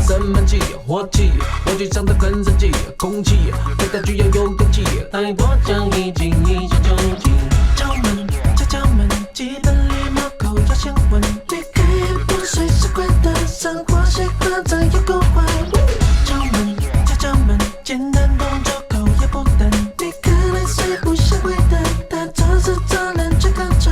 生闷气，火气，火炬上的很生气，空气，对待需要有勇气，带我将一起究竟。敲门，敲敲门，基本礼貌口要先问，离开不随时快的生活习惯，这有够坏。敲门，敲敲门，简单动作口也不等，你可能是不想回的，但这是责任却扛着。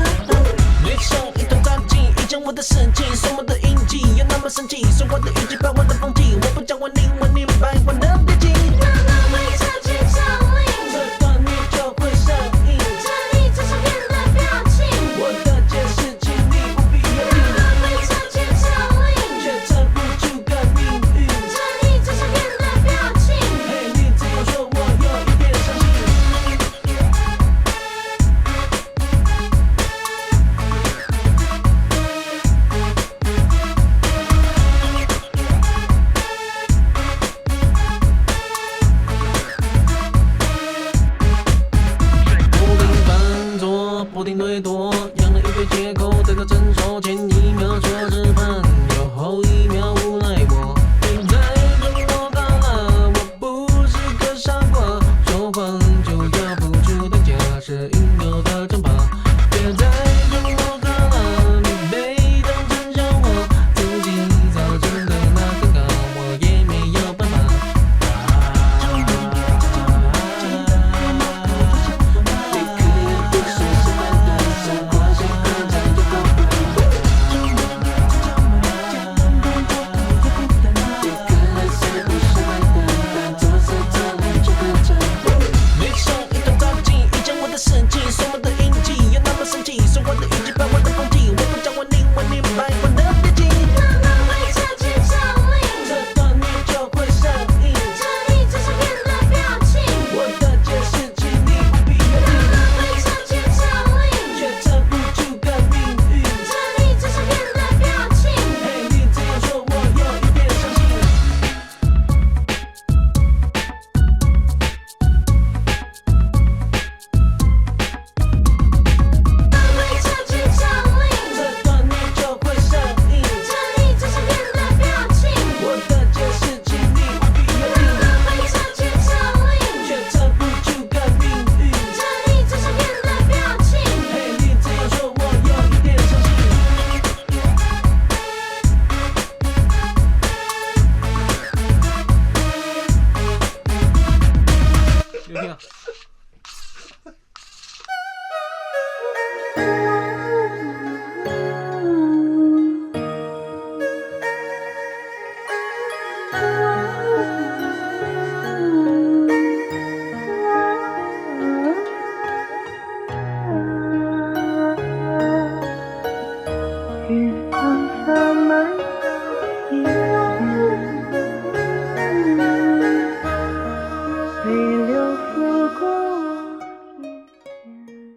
女生一头扎进，一讲我的事情，送我的印记，又那么生气，说我的语气把我的放弃，我不讲我灵魂，你白我的脾气。慢慢会彻底降临，这段你就会上瘾，这里只是变的表情。我的解释请你不必留意，慢慢会彻底降临，却撑不住个命运。这里只是变的表情。嘿，你只要说我有一点伤心。不停犯错，不停推脱，养了一堆借口，得到承受。前一秒说是朋友，后一秒无奈我。别再跟我搞了，我不是个傻瓜，说谎就要付出代价，是应有的惩罚。别再跟我搞了，你被当成笑话，自己造成的那尴尬，我也没有办法。女生一头扎进，一讲我的事情，说我的印记，又那么生气，说我的语气把我的放弃，我不讲我灵魂，你白我的脾气。慢慢会彻底降临，这段你就会上瘾，这里只是变的表情。我的解释请你不必留意，慢慢会彻底降临，却撑不住个命运。这里只是变的表情。嘿，你只要说我有一点伤心。慢慢会彻底降临，这段你就会上瘾，这里只是变的表情。我的解释请你不必留意，慢慢会彻底降临，却撑不住个命运。这里只是变的表情。嘿，你只要说我有一点伤心。刘婷啊。雨放洒满